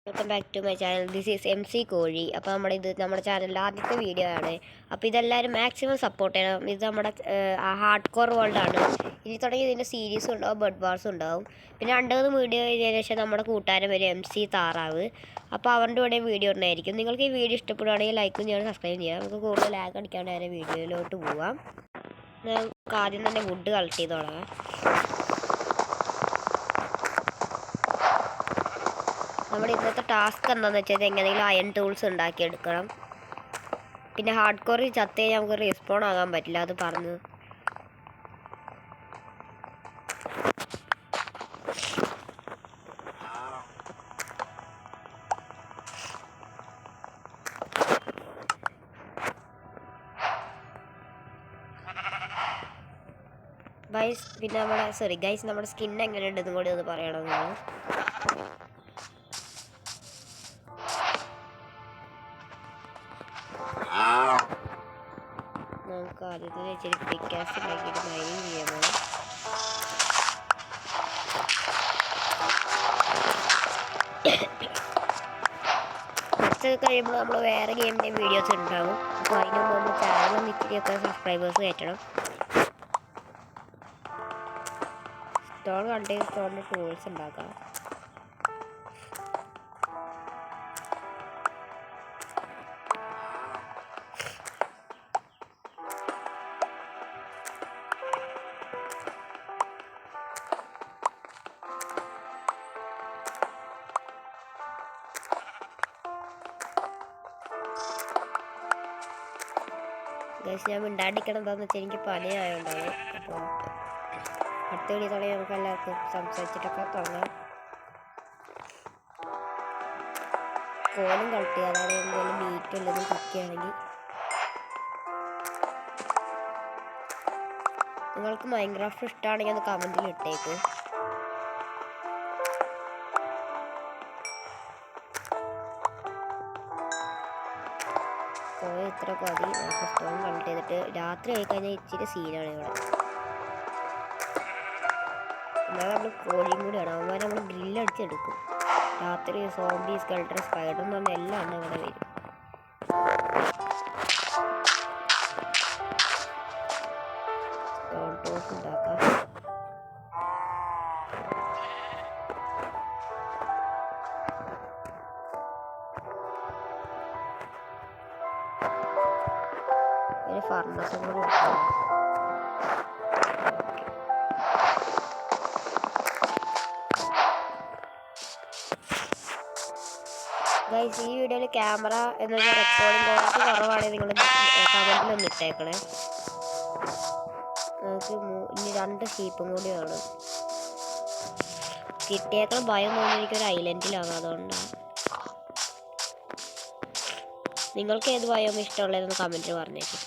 Welcome back to my channel. This is MC Kozhi. അപ്പോൾ നമ്മുടെ ചാനലിലെ ആദ്യത്തെ വീഡിയോ ആണ്. അപ്പോൾ ഇതെല്ലാവരും മാക്സിമം സപ്പോർട്ട് ചെയ്യണം. ഇത് നമ്മുടെ ഹാർഡ് കോർ വേൾഡാണ്. ഇനി തുടങ്ങി ഇതിൻ്റെ സീരീസും ഉണ്ടാവും, ബഡ് വാർസും ഉണ്ടാവും. പിന്നെ 2 വീഡിയോ കഴിഞ്ഞതിന് ശേഷം നമ്മുടെ കൂട്ടുകാരൻ വരും MC താറാവ്. അപ്പോൾ അവരുടെ കൂടെ വീഡിയോ ഉണ്ടായിരിക്കും. നിങ്ങൾക്ക് ഈ വീഡിയോ ഇഷ്ടപ്പെടുകയാണെങ്കിൽ ലൈക്കും ചെയ്യാൻ സബ്സ്ക്രൈബ് ചെയ്യാം. നമുക്ക് കൂടുതൽ ലാഗ് അടിക്കാണ്ട് നേരെ വീഡിയോയിലോട്ട് പോവാം. നമുക്ക് ആദ്യം തന്നെ വുഡ് കളക്ട് ചെയ്ത് തുടങ്ങാം. നമ്മുടെ ഇന്നത്തെ ടാസ്ക് എന്താണെന്ന് വെച്ചാൽ എങ്ങനെയെങ്കിലും അയൺ ടൂൾസ് ഉണ്ടാക്കിയെടുക്കണം. പിന്നെ ഹാർഡ് കോറിൽ ചത്തേ നമുക്ക് റീസ്പോൺ ആകാൻ പറ്റില്ല, അത് പറഞ്ഞു. പിന്നെ നമ്മുടെ സ്കിൻ എങ്ങനെയുണ്ടെന്നും കൂടി ഒന്ന് പറയണമെന്നാണ്. നമുക്ക് ആദ്യത്തെ ഇച്ചിരി പിക്കാസ് ഉണ്ടാക്കിയിട്ട് മൈനിങ് ചെയ്യാൻ. കുറച്ചൊക്കെ കഴിയുമ്പോൾ നമ്മൾ വേറെ ഗെയിമിൻ്റെ വീഡിയോസ് ഉണ്ടാവും. അപ്പോൾ അതിന് മുമ്പ് നമ്മൾ ചാനലും ഇത്തിരിയൊക്കെ സബ്സ്ക്രൈബേഴ്സ് കയറ്റണം. സ്റ്റോണിൻ്റെ ടൂൾസ് ഉണ്ടാക്കാം. ഞാൻ മിണ്ടാണ്ടിക്കണം എന്താണെന്ന് വെച്ചാൽ എനിക്ക് പനിയായോണ്ടാണ്. അപ്പോൾ അടുത്ത വീഡിയോ തുടങ്ങി നമുക്ക് എല്ലാവർക്കും സംസാരിച്ചിട്ടൊക്കെ തുടങ്ങാം. കോലും കളക്ട് ചെയ്യുക, അതാണ് എന്തെങ്കിലും മീറ്റ് ഉള്ളതും കുക്കിയാണെങ്കിൽ. നിങ്ങൾക്ക് മൈൻക്രാഫ്റ്റ് ഇഷ്ടമാണെങ്കിൽ ഒന്ന് കമൻറ്റിൽ ഇട്ടേക്ക്. കോഴി ഇത്രയൊക്കെ മതി. നമുക്ക് സ്റ്റോൺ കളക്ട് ചെയ്തിട്ട് രാത്രി ആയിക്കഴിഞ്ഞാൽ ഇച്ചിരി സീനാണ് ഇവിടെ. എന്നാൽ നമ്മൾ കോഴിയും കൂടിയാണ്, അവന്മാരെ നമ്മൾ ഗ്രില്ലടിച്ചെടുക്കും. രാത്രി സോംബി, സ്കെൽട്ടർ, സ്പൈഡർ എന്ന് പറഞ്ഞാൽ എല്ലാം ആണ് ഇവിടെ വരും. സ്റ്റോൺ ടോസ് ഉണ്ടാക്കാം. ഒരു ഫർണസും കൂടി എടുക്കാം. ഗൈസ്, ഈ വീഡിയോയിൽ ക്യാമറ എന്ന് വെച്ചാൽ റെക്കോർഡിംഗ് ക്വാളിറ്റി കുറവാണെങ്കിൽ നിങ്ങൾ കമൻറ്റിലൊന്ന് ഇട്ടേക്കണേ. നമുക്ക് ഇനി 2 ഷീപ്പും കൂടി വേണം. കിട്ടിയേക്കണം ഭയം തോന്നി എനിക്കൊരു ഐലൻഡിലാണ്, അതുകൊണ്ടാണ്. നിങ്ങൾക്ക് ഏത് ഭയം ഇഷ്ടമുള്ളതെന്ന് കമൻറ്റിൽ പറഞ്ഞേക്കും.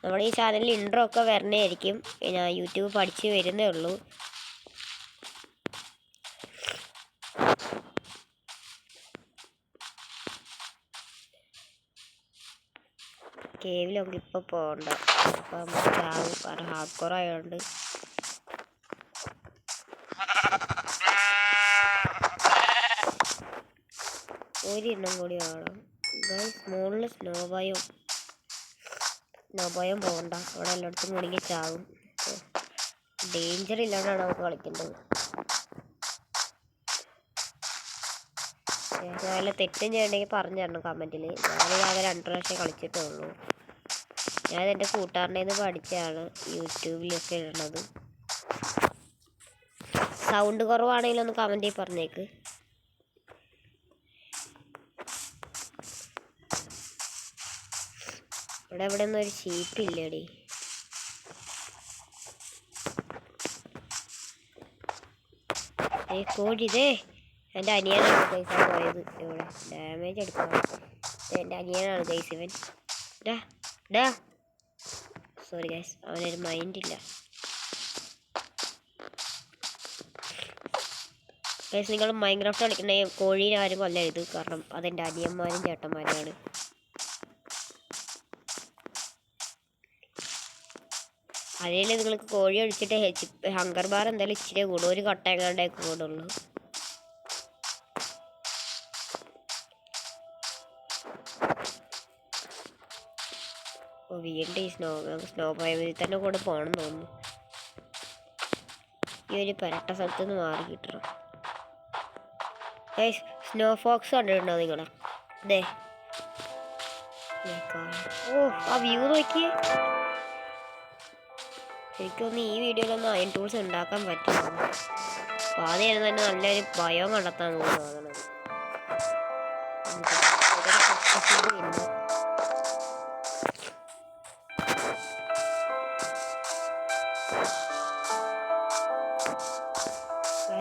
നമ്മുടെ ഈ ചാനലിൽ ഇൻട്രോ ഒക്കെ വരണേയിരിക്കും. ഞാൻ യൂട്യൂബ് പഠിച്ച് വരുന്നേ ഉള്ളൂ. കേവിലൊക്കെ ഇപ്പോൾ പോകണ്ട, അപ്പോൾ നമ്മൾ ചാവും. കാരണം ഹാർഡ് കോർ ആയതുകൊണ്ട്. ഒരെണ്ണം കൂടി വേണം ഗൈസ്. മുകളിൽ സ്നോഭയം പോകണ്ട, അവിടെ എല്ലായിടത്തും മുടങ്ങി ചാവും. ഡേഞ്ചർ ഇല്ലാണ്ടാണ് നമുക്ക് കളിക്കേണ്ടത്. വല്ല തെറ്റും ചെയ്യണമെങ്കിൽ പറഞ്ഞു തരണം കമൻറ്റിൽ. ഞാനിത് ആകെ 2 പ്രാവശ്യം കളിച്ചിട്ടേ ഉള്ളൂ. ഞാനെൻ്റെ കൂട്ടുകാരൻ്റെ നിന്ന് പഠിച്ചാണ് യൂട്യൂബിലൊക്കെ ഇടുന്നത്. സൗണ്ട് കുറവാണെങ്കിലൊന്ന് കമൻറ്റിൽ പറഞ്ഞേക്ക്. ഇവിടെ ഒന്നും ഒരു ഷീപ്പില്ലേടി. കോഴി ഇതേ എൻ്റെ അനിയനാണ് ഗൈസ് പോയത്. ഇവിടെ ഡാമേജ് എടുക്കണം. എൻ്റെ അനിയനാണ് ഗൈസ് ഇവൻ. സോറി ഗൈസ്, അവനൊരു മൈൻഡില്ല. ഗൈസ്, നിങ്ങൾ മൈൻക്രാഫ്റ്റ് കളിക്കണമെങ്കിൽ കോഴീനെ ആരും കൊല്ലരുത്. കാരണം അതെൻ്റെ അനിയന്മാരും ചേട്ടന്മാരുമാണ്. അതിൽ നിങ്ങൾക്ക് കോഴി ഒഴിച്ചിട്ട് ഹങ്കർ ബാർ എന്തായാലും ഇച്ചിരി കൂടും, ഒരു കട്ടയങ്ങാണ്ടേക്ക് കൂടുള്ളൂ. വീണ്ടും ഈ സ്നോ പ്രൈമറിൽ തന്നെ കൂടെ പോകണം തോന്നുന്നു. ഈ ഒരു പരട്ട സ്ഥലത്ത് നിന്ന് മാറി കിട്ടണം. സ്നോ ഫോക്സ് കണ്ടിട്ടുണ്ടോ നിങ്ങളെ? അതെ, ഓ ആ വ്യൂ നോക്കിയേ. എനിക്കൊന്ന് ഈ വീഡിയോയിലൊന്നും അയൺ ടൂൾസ് ഉണ്ടാക്കാൻ പറ്റുമോ? അപ്പോൾ ആദ്യം തന്നെ നല്ലൊരു ഭയം കണ്ടെത്താൻ തോന്നുന്നത്.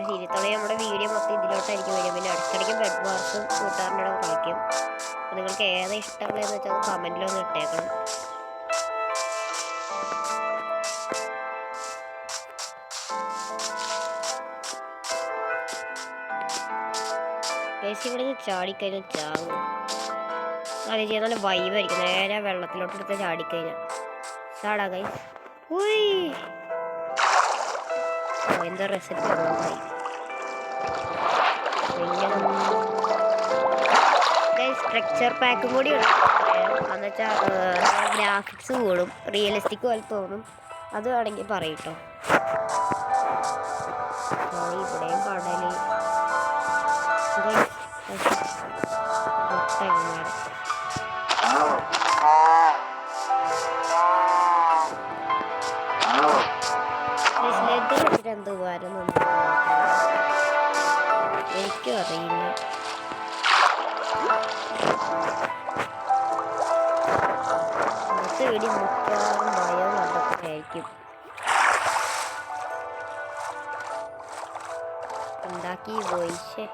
ശരിത്തോടെ നമ്മുടെ വീഡിയോ മൊത്തം ഇതിലോട്ടായിരിക്കും വരും. പിന്നെ അടുത്തിടയ്ക്ക് ബെഡ് വാർസും കൂട്ടുകാരൻ്റെ കളിക്കും. അപ്പോൾ നിങ്ങൾക്ക് ഏതാ ഇഷ്ടമുള്ളതെന്ന് വെച്ചാൽ അത് കമൻറ്റിലൊന്ന് ഇട്ടേക്കണം. ഗൈസ് ഇവിടെ നിന്ന് ചാടിക്കഴിഞ്ഞാൽ ചാവും. അത് ചെയ്യാൻ നല്ല വൈബായിരിക്കും. നേരെ വെള്ളത്തിലോട്ട് എടുത്ത് ചാടിക്കഴിഞ്ഞാൽ ചാടാ ഗൈസ്. എന്താ റെസിപ്പി സ്ട്രക്ചർ പാക്കും കൂടി എന്ന് വെച്ചാൽ ഗ്രാഫിക്സ് കൂടും, റിയലിസ്റ്റിക് പോലെ തോന്നും. അത് വേണമെങ്കിൽ പറയട്ടോ. ഇവിടെയും കടല് എന്ത് ഉപകാരം എനിക്കും അറിയില്ല. ഇവിടെയും മിക്കവാറും ഭയം കണ്ടെത്തായിരിക്കും. ഉണ്ടാക്കി പോയിച്ചേ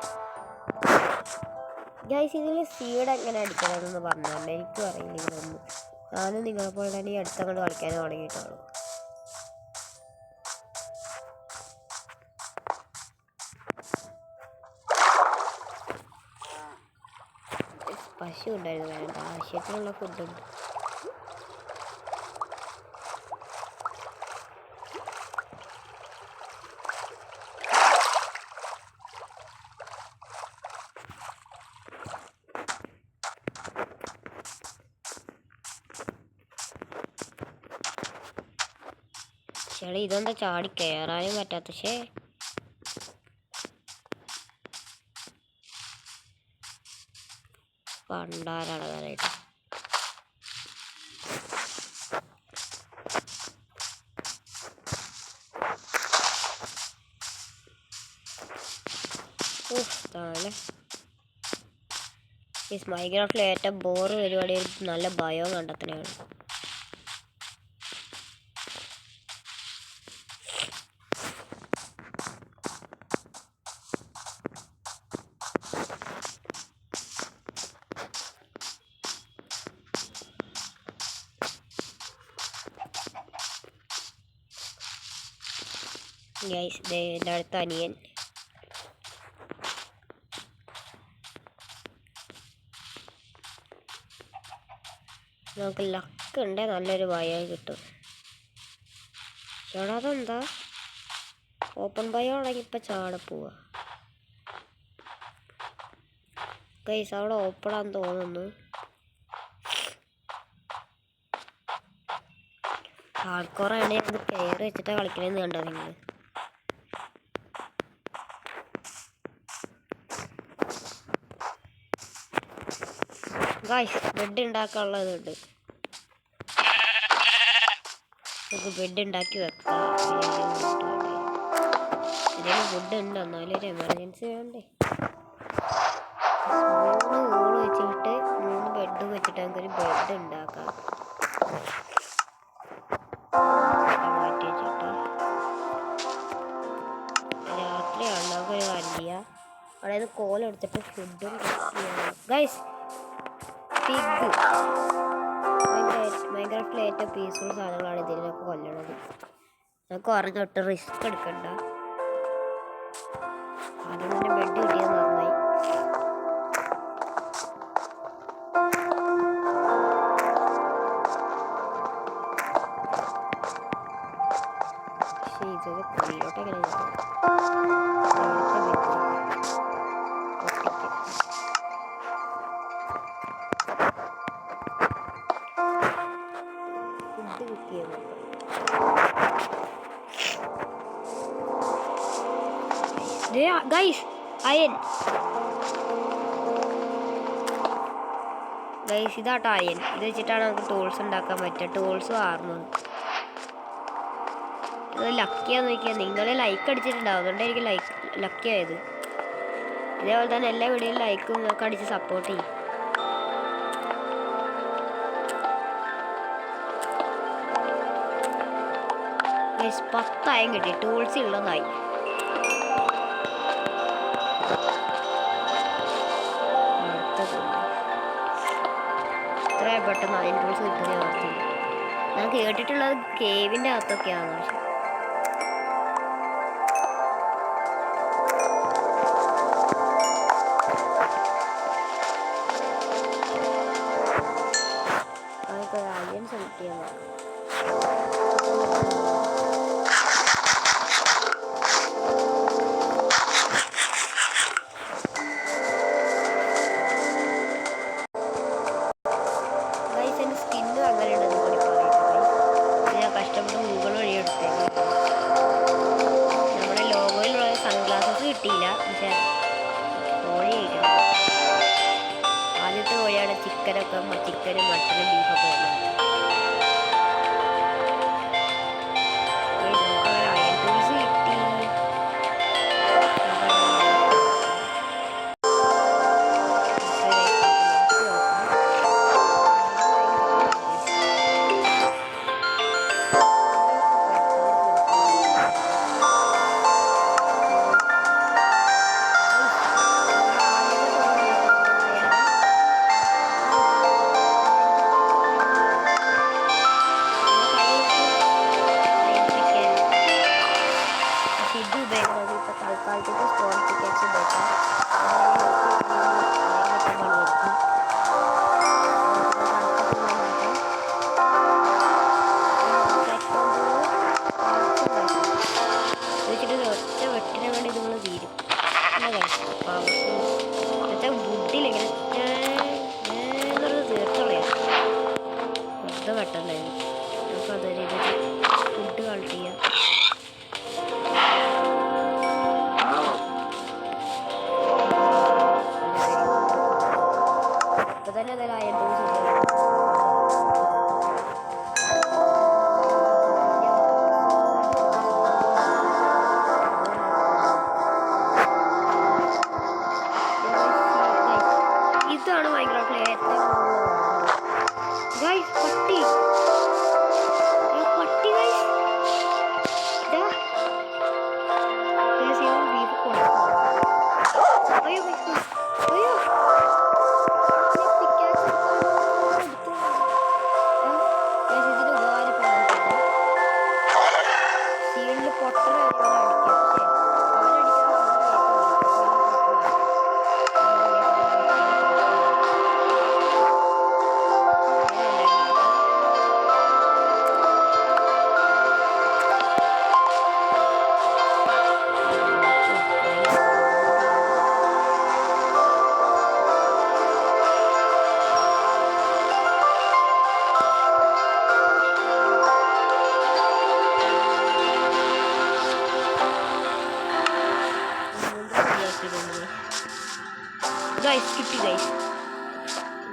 ഗൈസ്. ഇതിൽ സീഡ് എങ്ങനെ അടിക്കണമെന്ന് പറഞ്ഞുകൊണ്ട് എനിക്കും അറിയില്ല ഇതൊന്നും. ഞാനും നിങ്ങളെപ്പോലെ തന്നെ ഈ അടുത്തങ്ങോട്ട് കളിക്കാൻ തുടങ്ങിയിട്ടുള്ളൂ. പശു ഉണ്ടായിരുന്നു, വേണ്ട ആവശ്യത്തിനുള്ള ഫുഡുണ്ട്. ചേട്ടാ ഇതെന്താ ചാടി കയറാനും പറ്റാത്ത? പണ്ടാരളകാനായിട്ട് ഈ മൈൻക്രാഫ്റ്റിൽ ഏറ്റവും ബോറ് പരിപാടി നല്ല ഭയവും കണ്ടെത്തനെയാണ്. ഗൈസ് എൻ്റെ അടുത്ത അനിയൻ നമുക്ക് ലക്ക് ഉണ്ട്, നല്ലൊരു ബയോ കിട്ടും. ചേട്ടാ അതെന്താ ഓപ്പൺ ബയോ ആണെങ്കിൽ ഇപ്പം ചാടെ പോവാ ഗൈസ്. അവിടെ ഓപ്പണാന്ന് തോന്നുന്നു. ആൾക്കാരാണെങ്കിൽ അത് കയറി വെച്ചിട്ടാണ് കളിക്കണമെന്ന് കണ്ടോ നിങ്ങൾ? ഗൈസ് ബെഡ് ഉണ്ടാക്കാനുള്ളതുണ്ട്. നമുക്ക് ബെഡ് ഉണ്ടാക്കി വെക്കാം. എന്തെങ്കിലും ഫുഡ് ഉണ്ട്, എന്നാലും ഒരു എമർജൻസി വേണ്ടേ. 3 വോള് വെച്ചിട്ട് 3 ബെഡ് വെച്ചിട്ട് നമുക്കൊരു ബെഡ് ഉണ്ടാക്കാം. മാറ്റി വെച്ചിട്ട് രാത്രിയാണ് നമുക്കൊരു വലിയ അതായത് കോലെടുത്തിട്ട് ഫുഡും ഗൈസ്. പിഗ് മൈൻക്രാഫ്റ്റിലെ ഏറ്റവും പീസ്ഫുൾ സാധനങ്ങളാണ് ഇതിനൊക്കെ കൊല്ലണത്. നമുക്ക് പറഞ്ഞിട്ട് റിസ്ക് എടുക്കണ്ട. ആദ്യം തന്നെ ബെഡ് കിട്ടിയത് നന്നായി. ഫോട്ടോ എങ്ങനെ ഫുഡ് കുക്ക് ചെയ്യുന്നു. ഗൈസ് അയൻ ഗൈസ് ഇതാട്ടോ അയൻ. ഇത് വെച്ചിട്ടാണ് നമുക്ക് ടൂൾസ് ഉണ്ടാക്കാൻ പറ്റുക. ടൂൾസും ആർന്നത് ഇത് ലക്കിയാന്ന് നോക്കിയാൽ നിങ്ങൾ ലൈക്ക് അടിച്ചിട്ടുണ്ടാവും, അതുകൊണ്ടായിരിക്കും ലക്കി ആയത്. ഇതേപോലെ തന്നെ എല്ലാ വീഡിയോയിലും ലൈക്കും നിങ്ങൾക്ക് അടിച്ച് സപ്പോർട്ട് ചെയ്യും. ഗൈസ് 10 അയൻ കിട്ടി. ടൂൾസ് ഉള്ളതായി. ഇത്രയും പെട്ടെന്ന് അയൻ ടൂൾസ് കിട്ടുന്ന അവസ്ഥയില്ല. ഞാൻ കേട്ടിട്ടുള്ളത് കേവിൻ്റെ അകത്തൊക്കെയാണ്. പക്ഷെ അതൊക്കെ അയൻ സെലക്ട് ചെയ്യാൻ നോക്കാം. സ്കിന്നും അങ്ങനെ ഉണ്ടെന്ന് കൂടി പറയുന്നത്. ഞാൻ കഷ്ടപ്പെട്ട് ഗൂഗിൾ വഴി എടുത്തേക്കാം. നമ്മുടെ ലോഗോയിലുള്ള സൺഗ്ലാസസ് കിട്ടിയില്ല. പക്ഷെ കോഴി കഴിക്കണം. ആദ്യത്തെ കോഴിയാണ് ചിക്കനും മട്ടനും ബീഫൊക്കെ വരുന്നത്. അയൺ ടൂൾസ് കിട്ടി. തൽക്കാലത്തേക്ക് സ്പോൺ ടിക്കറ്റ്സ് ഉപയോഗിക്കാം. ഒറ്റ വെട്ടിനെ വേണ്ടി നിങ്ങൾ തീരും. മറ്റേ വുഡിലിങ്ങനെ തീർച്ചയായും വെറുതെ വെട്ടണ്ടായിരുന്നു. നമുക്ക് അതേ രീതിയിൽ ഫുഡ് കളക്ട് ചെയ്യാം. തന്നെ എന്തായാലും അയൺ ടൂൾസ് ഇതാണ് മൈൻക്രാഫ്റ്റിലെ ഏറ്റവും ഗൈസ് പട്ടി ഗൈസ് ബീഫ് കൊടുക്കും. അയ്യോ അയ്യോ ഗൈസ് കിട്ടി ഗൈസ്.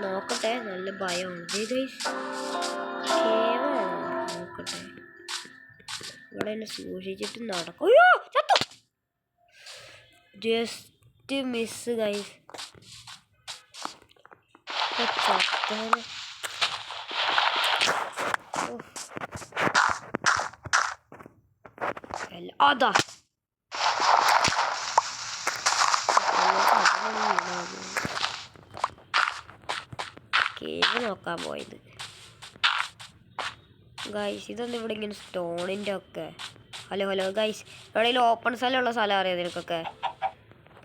നോക്കട്ടെ, നല്ല ഭയമാണ് ഗൈസ്. നോക്കട്ടെ, ഇവിടെ എന്നെ സൂക്ഷിച്ചിട്ട് നടക്കും. അയ്യോ ചത്തു. Just miss guys. അതാ കേവ് നോക്കാൻ പോയത് ഗൈസ്. ഇതൊന്നും ഇവിടെ ഇങ്ങനെ സ്റ്റോണിൻ്റെ ഒക്കെ. ഹലോ ഗൈസ്, എവിടെയെങ്കിലും ഓപ്പൺ സ്ഥലമുള്ള സ്ഥലം അറിയാം നിനക്കൊക്കെ?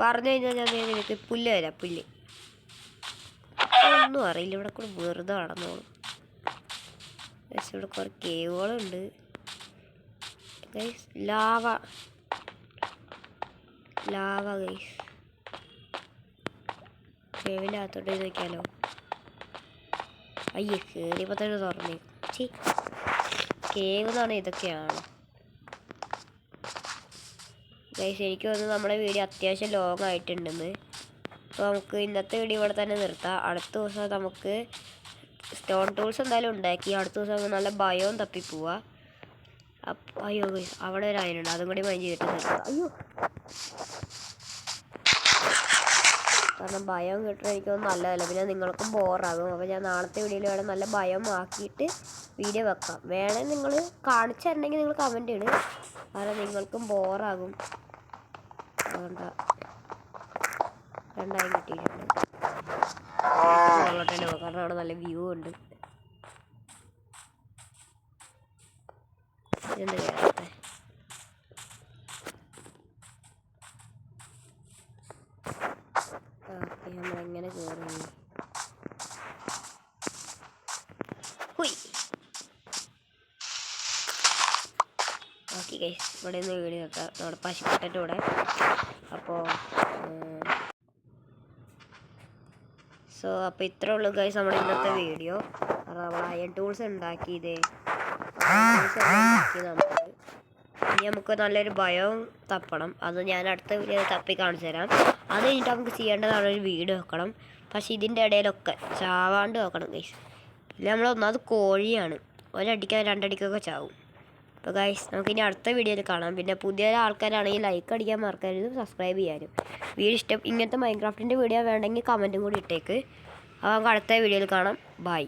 പറഞ്ഞു കഴിഞ്ഞാൽ ഞാൻ നിനക്ക് പുല്ല് തരാം. പുല്ല് ഒന്നും അറിയില്ല. ഇവിടെ കൂടെ വെറുതെ നടന്നോളും. ഗൈസ് ഇവിടെ കുറേ കേവുകളുണ്ട് ഗൈസ്. Lava lava guys. കേവിൻ്റെ അകത്തോട്ട് നോക്കിയാലോ. അയ്യേ കയറിയപ്പോൾ തന്നെ തുറന്നേ. കേവ് എന്ന് പറഞ്ഞാൽ ഇതൊക്കെയാണ് ഗൈസ്. എനിക്ക് തോന്നുന്നു നമ്മുടെ വീഡിയോ അത്യാവശ്യം ലോങ് ആയിട്ടുണ്ടെന്ന്. അപ്പോൾ നമുക്ക് ഇന്നത്തെ വീഡിയോ ഇവിടെ തന്നെ നിർത്താം. അടുത്ത ദിവസം നമുക്ക് സ്റ്റോൺ ടൂൾസ് എന്തായാലും ഉണ്ടാക്കി. അടുത്ത ദിവസം നല്ല ഭയവും തപ്പി പോവാ. അയ്യോ ഗൈസ് അവിടെ ഒരു അയനുണ്ട്, അതും കൂടി മൈൻഡ് ചെയ്തിട്ട് നിർത്താം. അയ്യോ കാരണം ഭയം കിട്ടുന്നത് എനിക്കൊന്നും നല്ലതല്ല, പിന്നെ നിങ്ങൾക്കും ബോറാകും. അപ്പോൾ ഞാൻ നാളത്തെ വീഡിയോയിൽ വേണം നല്ല ഭയം ആക്കിയിട്ട് വീഡിയോ വെക്കാം. വേണമെങ്കിൽ നിങ്ങൾ കാണിച്ചു തരണമെങ്കിൽ നിങ്ങൾ കമൻറ്റ് ഇടും, കാരണം നിങ്ങൾക്കും ബോറാകും. അതുകൊണ്ടാ രണ്ടായും കിട്ടിയിട്ടുണ്ട്. കാരണം അവിടെ നല്ല വ്യൂ ഉണ്ട്. എന്ത് കേരളത്തെ നമ്മളെങ്ങനെ കയറി ഓക്കെ ഗൈസ്. ഇവിടെ നിന്ന് വീഡിയോ വെക്കാം നമ്മുടെ പശുക്കുട്ടൻ്റെ കൂടെ. അപ്പോൾ ഇത്രേ ഉള്ളൂ ഗൈസ് നമ്മുടെ ഇന്നത്തെ വീഡിയോ. കാരണം നമ്മൾ അയൺ ടൂൾസ് ഉണ്ടാക്കിയത് ഇനി നമുക്ക് നല്ലൊരു ഭയവും തപ്പണം. അത് ഞാൻ അടുത്ത വീഡിയോ തപ്പി കാണിച്ചു തരാം. അത് കഴിഞ്ഞിട്ട് നമുക്ക് ചെയ്യേണ്ടതാണ് ഒരു വീട് വെക്കണം. പക്ഷെ ഇതിൻ്റെ ഇടയിലൊക്കെ ചാവാണ്ട് നോക്കണം ഗൈസ്. ഇല്ല നമ്മൾ ഒന്നാമത് കോഴിയാണ്, ഒരടിക്കാൻ രണ്ടടിക്കൊക്കെ ചാവും. അപ്പോൾ ഗൈസ് നമുക്കിനി അടുത്ത വീഡിയോയിൽ കാണാം. പിന്നെ പുതിയ ആൾക്കാരാണെങ്കിൽ ലൈക്ക് അടിക്കാൻ മറക്കരുത്, സബ്സ്ക്രൈബ് ചെയ്യാനും. വീഡിയോ ഇങ്ങനത്തെ മൈൻക്രാഫ്റ്റിൻ്റെ വീഡിയോ വേണമെങ്കിൽ കമൻറ്റും കൂടി ഇട്ടേക്ക്. അപ്പോൾ നമുക്ക് അടുത്ത വീഡിയോയിൽ കാണാം. ബൈ.